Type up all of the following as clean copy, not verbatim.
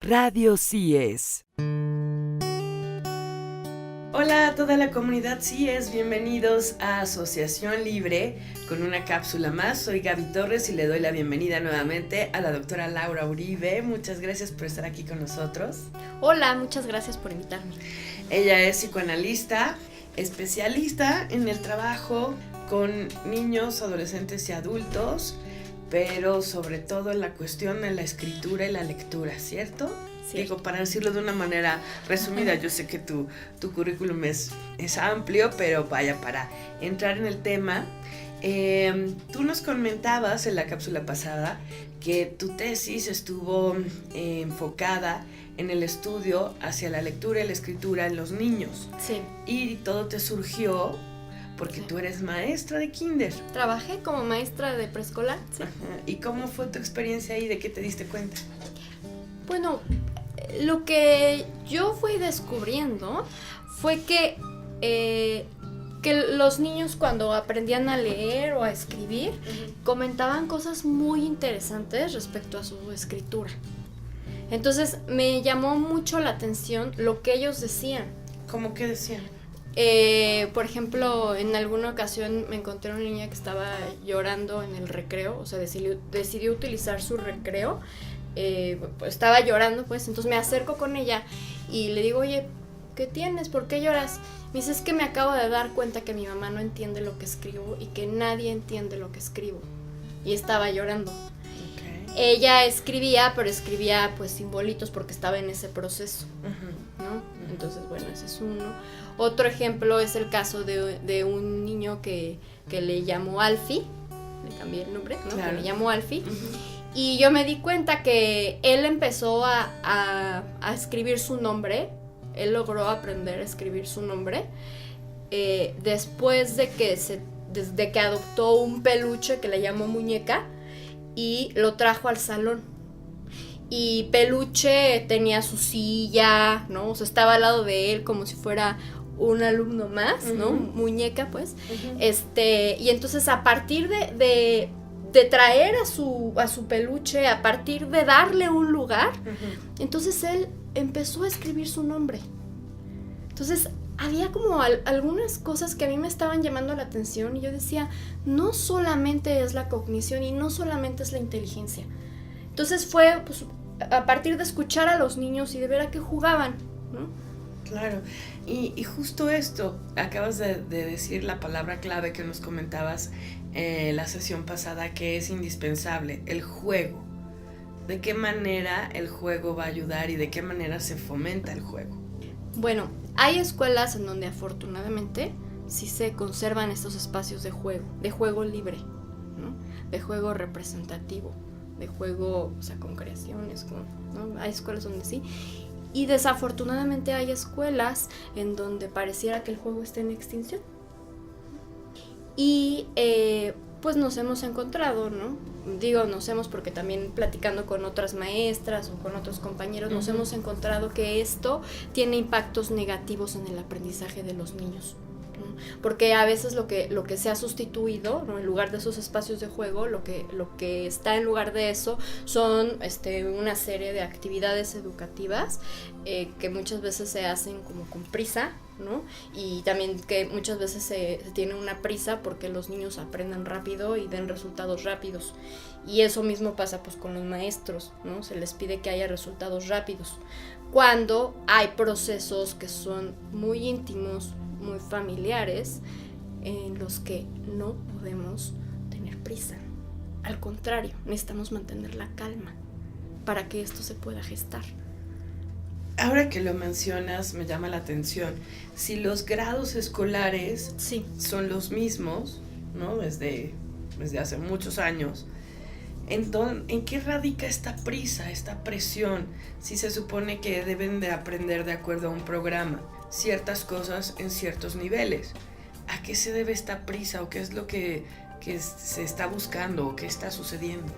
Radio CIES. Hola a toda la comunidad CIES, bienvenidos a Asociación Libre con una cápsula más. Soy Gaby Torres y le doy la bienvenida nuevamente a la doctora Laura Uribe. Muchas gracias por estar aquí con nosotros. Hola, muchas gracias por invitarme. Ella es psicoanalista, especialista en el trabajo con niños, adolescentes y adultos, pero sobre todo en la cuestión de la escritura y la lectura, ¿cierto? Sí. Digo, para decirlo de una manera resumida, yo sé que tu currículum es amplio, pero vaya, para entrar en el tema, tú nos comentabas en la cápsula pasada que tu tesis estuvo enfocada en el estudio hacia la lectura y la escritura en los niños. Sí. Y todo te surgió porque tú eres maestra de kinder. Trabajé como maestra de preescolar, sí. Ajá. ¿Y cómo fue tu experiencia ahí? ¿De qué te diste cuenta? Bueno, lo que yo fui descubriendo fue que los niños cuando aprendían a leer o a escribir, comentaban cosas muy interesantes respecto a su escritura. Entonces me llamó mucho la atención lo que ellos decían. ¿Cómo que decían? Por ejemplo, en alguna ocasión me encontré una niña que estaba llorando en el recreo, o sea, decidió utilizar su recreo, estaba llorando, pues, entonces me acerco con ella y le digo, oye, ¿qué tienes? ¿Por qué lloras? Me dice, es que me acabo de dar cuenta que mi mamá no entiende lo que escribo y que nadie entiende lo que escribo. Y estaba llorando. Ella escribía, pero escribía pues simbolitos porque estaba en ese proceso, ¿no? Entonces, bueno, ese es uno. Otro ejemplo es el caso de un niño que le llamó Alfie, le cambié el nombre, ¿no? Claro. Que le llamó Alfie, y yo me di cuenta que él empezó a escribir su nombre, él logró aprender a escribir su nombre, después desde que adoptó un peluche que le llamó Muñeca, y lo trajo al salón. Y Peluche tenía su silla, ¿no? O sea, estaba al lado de él como si fuera un alumno más, ¿no? Muñeca, pues. Y entonces a partir de traer a su peluche, a partir de darle un lugar, entonces él empezó a escribir su nombre. Entonces había como algunas cosas que a mí me estaban llamando la atención y yo decía, no solamente es la cognición y no solamente es la inteligencia. Entonces fue pues, a partir de escuchar a los niños y de ver a qué jugaban, ¿no? Claro, y justo esto, acabas de decir la palabra clave que nos comentabas la sesión pasada, que es indispensable, el juego. ¿De qué manera el juego va a ayudar y de qué manera se fomenta el juego? Bueno, hay escuelas en donde afortunadamente sí se conservan estos espacios de juego libre, ¿no? De juego representativo, de juego, o sea, con creaciones, ¿no? Hay escuelas donde sí. Y desafortunadamente hay escuelas en donde pareciera que el juego está en extinción. Y pues nos hemos encontrado, ¿no? Digo, nos hemos porque también platicando con otras maestras o con otros compañeros, nos hemos encontrado que esto tiene impactos negativos en el aprendizaje de los niños, ¿no? Porque a veces lo que se ha sustituido, ¿no? En lugar de esos espacios de juego, lo que está en lugar de eso son una serie de actividades educativas que muchas veces se hacen como con prisa, ¿no? Y también que muchas veces se tiene una prisa porque los niños aprendan rápido y den resultados rápidos. Y eso mismo pasa pues con los maestros, ¿no? Se les pide que haya resultados rápidos, cuando hay procesos que son muy íntimos, muy familiares, en los que no podemos tener prisa. Al contrario, necesitamos mantener la calma para que esto se pueda gestar. Ahora que lo mencionas, me llama la atención. Si los grados escolares son los mismos, ¿no? Desde hace muchos años, entonces, ¿en qué radica esta prisa, esta presión? Si se supone que deben de aprender de acuerdo a un programa ciertas cosas en ciertos niveles. ¿A qué se debe esta prisa o qué es lo que se está buscando o qué está sucediendo?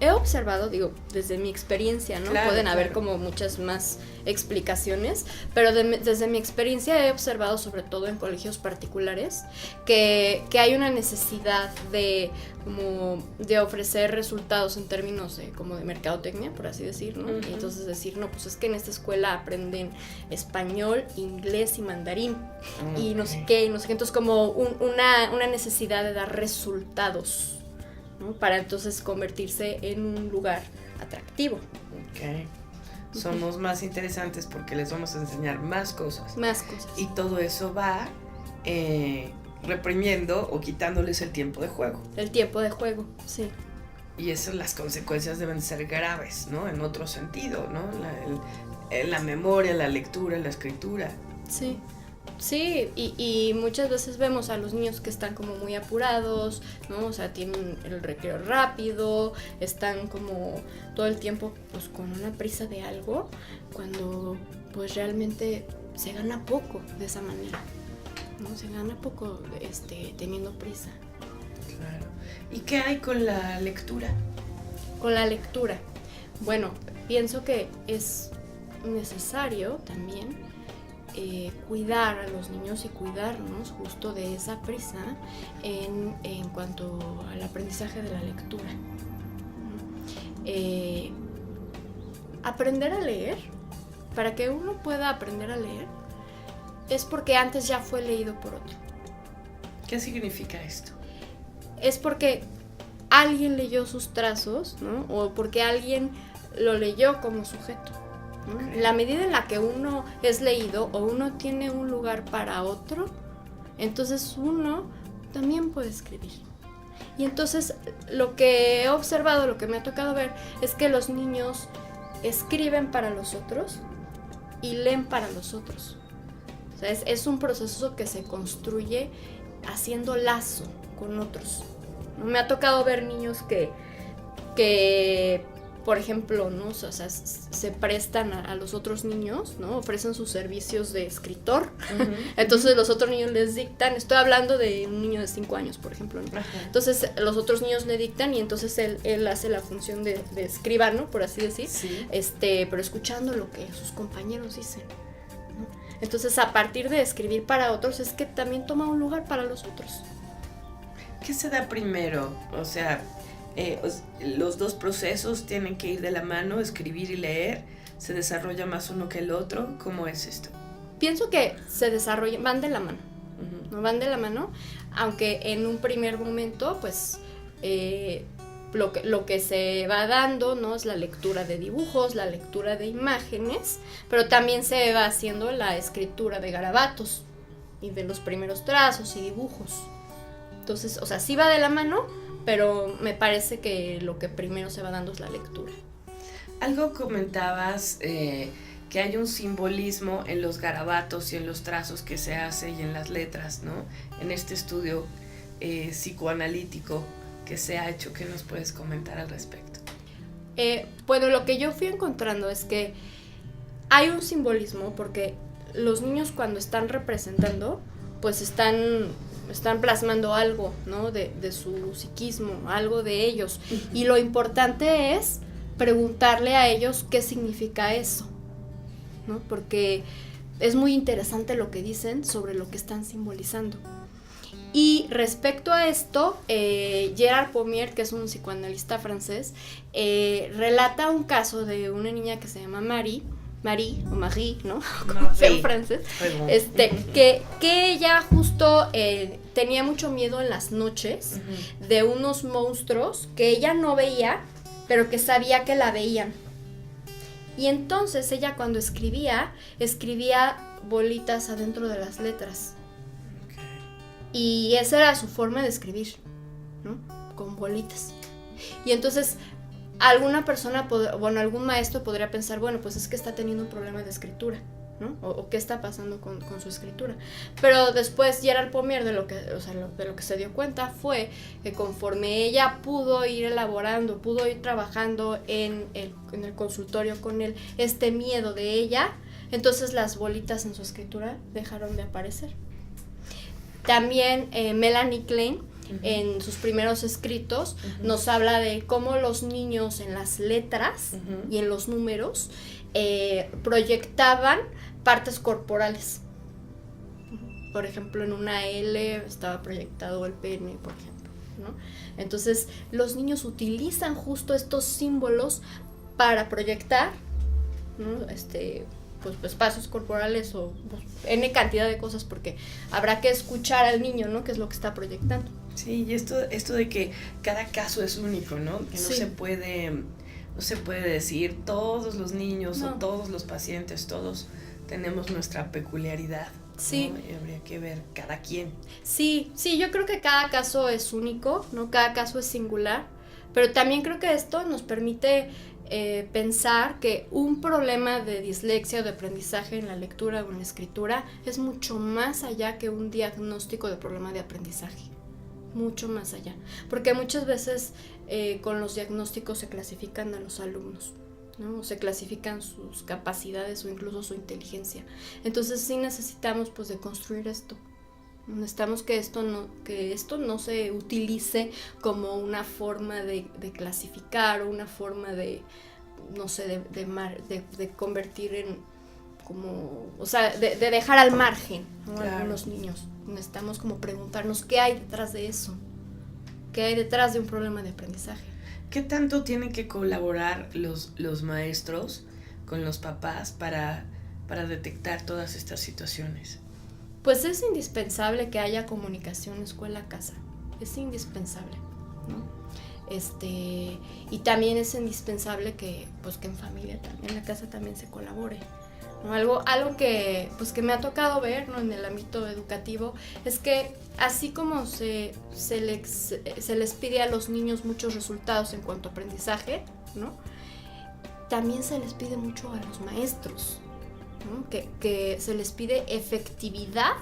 he observado, digo, desde mi experiencia, ¿no? Claro, Pueden haber claro. como muchas más explicaciones, pero desde mi experiencia he observado, sobre todo en colegios particulares, que hay una necesidad de ofrecer resultados en términos como de mercadotecnia, por así decir, ¿no? Y entonces decir, no, pues es que en esta escuela aprenden español, inglés y mandarín, y no sé qué, entonces como una necesidad de dar resultados, ¿no? Para entonces convertirse en un lugar atractivo. Ok. Somos más interesantes porque les vamos a enseñar más cosas. Más cosas. Y todo eso va reprimiendo o quitándoles el tiempo de juego. El tiempo de juego, sí. Y esas las consecuencias deben ser graves, ¿no? En otro sentido, ¿no? La memoria, la lectura, la escritura. Sí. Sí, y muchas veces vemos a los niños que están como muy apurados, ¿no? O sea, tienen el recreo rápido, están como todo el tiempo pues con una prisa de algo, cuando pues realmente se gana poco de esa manera, ¿no? Se gana poco teniendo prisa. Claro. ¿Y qué hay con la lectura? Con la lectura, bueno, pienso que es necesario también cuidar a los niños y cuidarnos justo de esa prisa en cuanto al aprendizaje de la lectura. Aprender a leer, para que uno pueda aprender a leer, es porque antes ya fue leído por otro. ¿Qué significa esto? Es porque alguien leyó sus trazos, ¿no? O porque alguien lo leyó como sujeto. ¿no? La medida en la que uno es leído o uno tiene un lugar para otro, entonces uno también puede escribir. Y entonces lo que he observado, lo que me ha tocado ver, es que los niños escriben para los otros y leen para los otros. O sea, es un proceso que se construye haciendo lazo con otros. ¿no? Me ha tocado ver niños que por ejemplo, ¿no? O sea, se prestan a los otros niños, ¿no? Ofrecen sus servicios de escritor. Entonces los otros niños les dictan. Estoy hablando de un niño de 5 años, por ejemplo, ¿no? Entonces los otros niños le dictan y entonces él hace la función de escribano, por así decir. Sí. Pero escuchando lo que sus compañeros dicen, ¿no? Entonces a partir de escribir para otros es que también toma un lugar para los otros. ¿Qué se da primero? O sea, los dos procesos tienen que ir de la mano, escribir y leer. ¿Se desarrolla más uno que el otro? ¿Cómo es esto? Pienso que se desarrollan, van de la mano. ¿no? Van de la mano, aunque en un primer momento, pues, lo que se va dando, ¿no? Es la lectura de dibujos, la lectura de imágenes, pero también se va haciendo la escritura de garabatos y de los primeros trazos y dibujos. Entonces, o sea, sí va de la mano, pero me parece que lo que primero se va dando es la lectura. Algo comentabas que hay un simbolismo en los garabatos y en los trazos que se hace y en las letras, ¿no? En este estudio psicoanalítico que se ha hecho, ¿qué nos puedes comentar al respecto? Bueno, lo que yo fui encontrando es que hay un simbolismo porque los niños cuando están representando, pues están plasmando algo, ¿no? de su psiquismo, algo de ellos. Y lo importante es preguntarle a ellos qué significa eso, ¿no? Porque es muy interesante lo que dicen sobre lo que están simbolizando. Y respecto a esto, Gérard Pommier, que es un psicoanalista francés, relata un caso de una niña que se llama Marie, ¿no? Como sea en francés. Que ella justo tenía mucho miedo en las noches de unos monstruos que ella no veía, pero que sabía que la veían. Y entonces ella cuando escribía bolitas adentro de las letras. Y esa era su forma de escribir, ¿no? Con bolitas. Y entonces alguna persona, algún maestro podría pensar, bueno, pues es que está teniendo un problema de escritura, ¿no? O qué está pasando con su escritura. Pero después Gérard Pommier de lo que se dio cuenta fue que conforme ella pudo ir elaborando, pudo ir trabajando en el consultorio con él, este miedo de ella, entonces las bolitas en su escritura dejaron de aparecer. También Melanie Klein en sus primeros escritos, nos habla de cómo los niños en las letras y en los números proyectaban partes corporales. Por ejemplo, en una L estaba proyectado el pene, por ejemplo, ¿no? Entonces, los niños utilizan justo estos símbolos para proyectar, ¿no? Pues espacios corporales o pues, N cantidad de cosas, porque habrá que escuchar al niño, ¿no? Qué es lo que está proyectando. Sí, y esto de que cada caso es único, ¿no? Que no Sí. se puede decir todos los niños No. o todos los pacientes, todos tenemos nuestra peculiaridad. Sí. ¿No? Y habría que ver cada quien. Sí, yo creo que cada caso es único, ¿no? Cada caso es singular, pero también creo que esto nos permite pensar que un problema de dislexia o de aprendizaje en la lectura o en la escritura es mucho más allá que un diagnóstico de problema de aprendizaje, mucho más allá, porque muchas veces con los diagnósticos se clasifican a los alumnos, ¿no? O se clasifican sus capacidades o incluso su inteligencia. Entonces sí necesitamos pues de construir esto. Necesitamos que esto no se utilice como una forma de clasificar o una forma de, no sé, de convertir en como, o sea, de dejar al margen, ¿no? Claro. A algunos niños. Necesitamos como preguntarnos qué hay detrás de eso, qué hay detrás de un problema de aprendizaje. ¿Qué tanto tienen que colaborar los maestros con los papás para detectar todas estas situaciones? Pues es indispensable que haya comunicación escuela-casa, es indispensable, ¿no? Y también es indispensable que en familia también, en la casa también se colabore, ¿no? Algo que me ha tocado ver, ¿no? En el ámbito educativo es que así como se les pide a los niños muchos resultados en cuanto a aprendizaje, ¿no? También se les pide mucho a los maestros, ¿no? Que se les pide efectividad,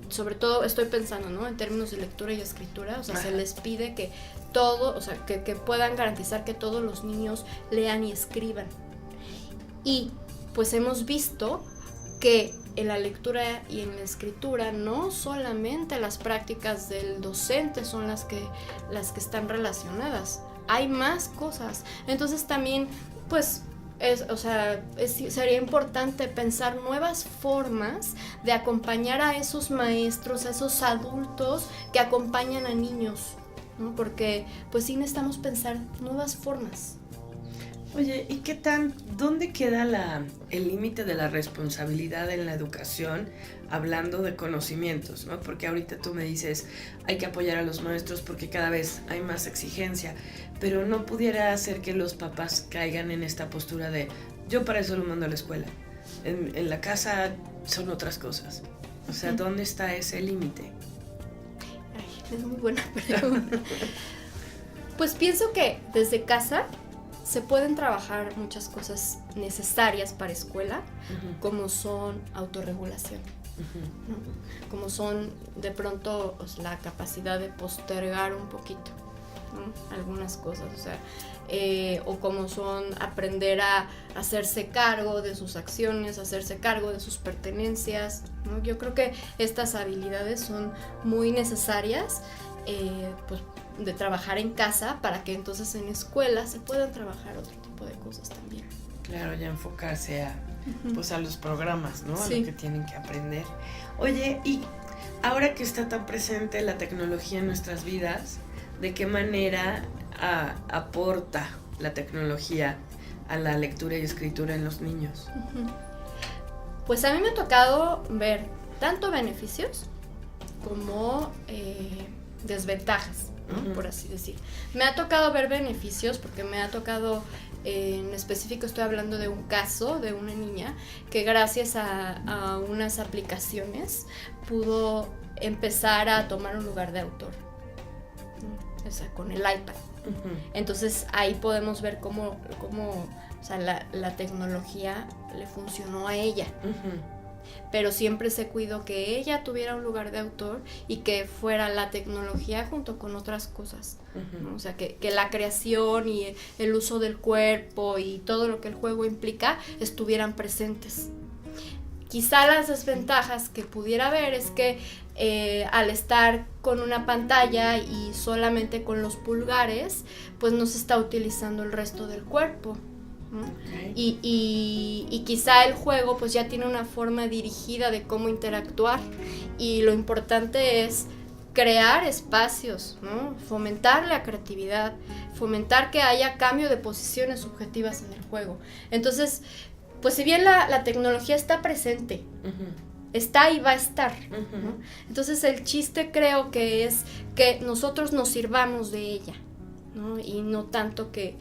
sobre todo estoy pensando, ¿no? En términos de lectura y escritura, o sea, se les pide que todo, o sea, que puedan garantizar que todos los niños lean y escriban. Y pues hemos visto que en la lectura y en la escritura no solamente las prácticas del docente son las que están relacionadas, hay más cosas. Entonces también pues sería importante pensar nuevas formas de acompañar a esos maestros, a esos adultos que acompañan a niños, ¿no? Porque pues sí necesitamos pensar nuevas formas. Oye, ¿y dónde queda el límite de la responsabilidad en la educación hablando de conocimientos, ¿no? Porque ahorita tú me dices, hay que apoyar a los maestros porque cada vez hay más exigencia, pero no pudiera hacer que los papás caigan en esta postura de, yo para eso lo mando a la escuela, en la casa son otras cosas. O sea, ¿dónde está ese límite? Ay, es muy buena pregunta. Pues pienso que desde casa se pueden trabajar muchas cosas necesarias para escuela, como son autorregulación, ¿no? Como son de pronto pues, la capacidad de postergar un poquito, ¿no? Algunas cosas, o sea, o como son aprender a hacerse cargo de sus acciones, hacerse cargo de sus pertenencias, ¿no? Yo creo que estas habilidades son muy necesarias, pues de trabajar en casa para que entonces en escuela se puedan trabajar otro tipo de cosas también. Claro, ya enfocarse a los programas, ¿no? Sí. A lo que tienen que aprender. Oye, y ahora que está tan presente la tecnología en nuestras vidas, ¿de qué manera aporta la tecnología a la lectura y escritura en los niños? Pues a mí me ha tocado ver tanto beneficios como desventajas, ¿no? Por así decir. Me ha tocado ver beneficios porque me ha tocado, en específico estoy hablando de un caso de una niña que gracias a unas aplicaciones pudo empezar a tomar un lugar de autor, ¿no? O sea, con el iPad. Entonces ahí podemos ver cómo o sea, la tecnología le funcionó a ella. Pero siempre se cuidó que ella tuviera un lugar de autor y que fuera la tecnología junto con otras cosas, ¿no? O sea, que la creación y el uso del cuerpo y todo lo que el juego implica estuvieran presentes. Quizá las desventajas que pudiera haber es que al estar con una pantalla y solamente con los pulgares, pues no se está utilizando el resto del cuerpo, ¿no? Okay. Y quizá el juego pues ya tiene una forma dirigida de cómo interactuar, y lo importante es crear espacios, ¿no? Fomentar la creatividad, fomentar que haya cambio de posiciones subjetivas en el juego. Entonces, pues si bien la tecnología está presente, está y va a estar, ¿no? Entonces el chiste creo que es que nosotros nos sirvamos de ella, ¿no? Y no tanto que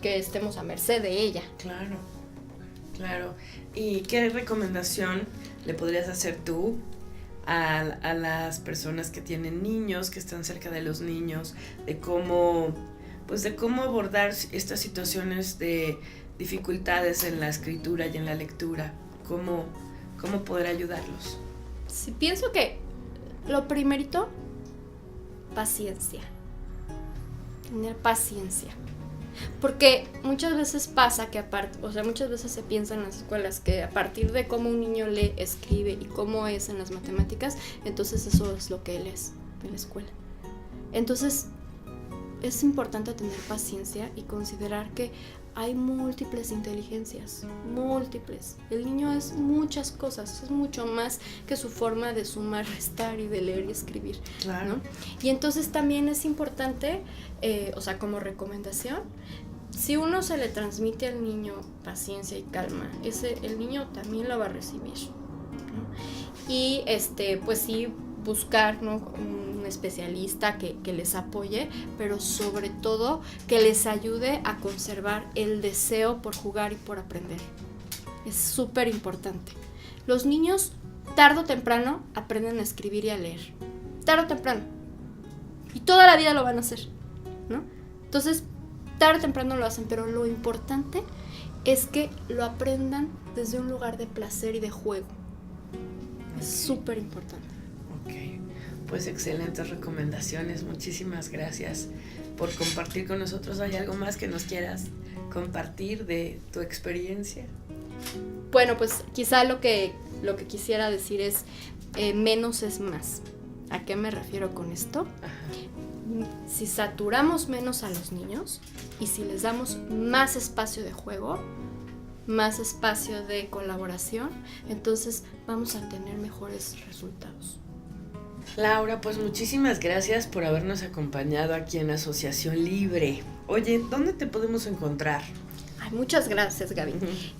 estemos a merced de ella. Claro. ¿Y qué recomendación le podrías hacer tú a las personas que tienen niños, que están cerca de los niños, de cómo abordar estas situaciones de dificultades en la escritura y en la lectura? ¿Cómo poder ayudarlos? Sí, pienso que lo primerito, paciencia. Tener paciencia. Porque muchas veces pasa que muchas veces se piensa en las escuelas que a partir de cómo un niño lee, escribe y cómo es en las matemáticas, entonces eso es lo que él es en la escuela. Entonces es importante tener paciencia y considerar que hay múltiples inteligencias, múltiples. El niño es muchas cosas, es mucho más que su forma de sumar, restar y de leer y escribir. Claro. ¿No? Y entonces también es importante, como recomendación, si uno se le transmite al niño paciencia y calma, el niño también lo va a recibir, ¿no? Y pues sí, buscar, ¿no?, un especialista que les apoye, pero sobre todo que les ayude a conservar el deseo por jugar y por aprender. Es súper importante. Los niños tarde o temprano aprenden a escribir y a leer. Tarde o temprano. Y toda la vida lo van a hacer, ¿no? Entonces, tarde o temprano lo hacen, pero lo importante es que lo aprendan desde un lugar de placer y de juego. Es súper importante. Ok, pues excelentes recomendaciones. Muchísimas gracias por compartir con nosotros. ¿Hay algo más que nos quieras compartir de tu experiencia? Bueno, pues quizá lo que quisiera decir es menos es más. ¿A qué me refiero con esto? Ajá. Si saturamos menos a los niños y si les damos más espacio de juego, más espacio de colaboración, entonces vamos a tener mejores resultados. Laura, pues muchísimas gracias por habernos acompañado aquí en Asociación Libre. Oye, ¿dónde te podemos encontrar? Ay, muchas gracias, Gaby.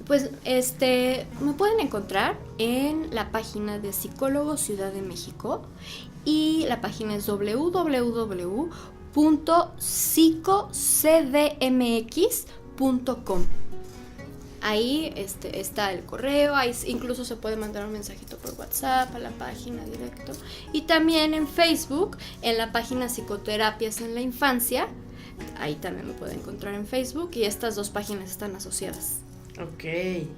Pues me pueden encontrar en la página de Psicólogos Ciudad de México, y la página es www.psicocdmx.com. Ahí está el correo, ahí incluso se puede mandar un mensajito por WhatsApp a la página directo. Y también en Facebook, en la página Psicoterapias en la Infancia, ahí también me pueden encontrar en Facebook, y estas dos páginas están asociadas. Ok,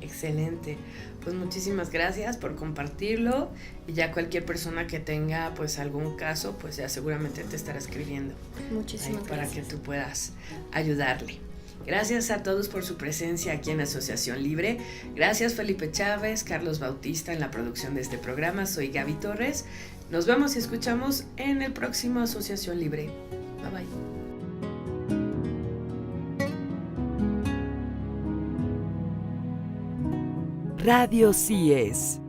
excelente. Pues muchísimas gracias por compartirlo, y ya cualquier persona que tenga pues algún caso, pues ya seguramente te estará escribiendo. Muchísimas gracias. Para que tú puedas ayudarle. Gracias a todos por su presencia aquí en Asociación Libre. Gracias Felipe Chávez, Carlos Bautista en la producción de este programa. Soy Gaby Torres. Nos vemos y escuchamos en el próximo Asociación Libre. Bye bye. Radio CIES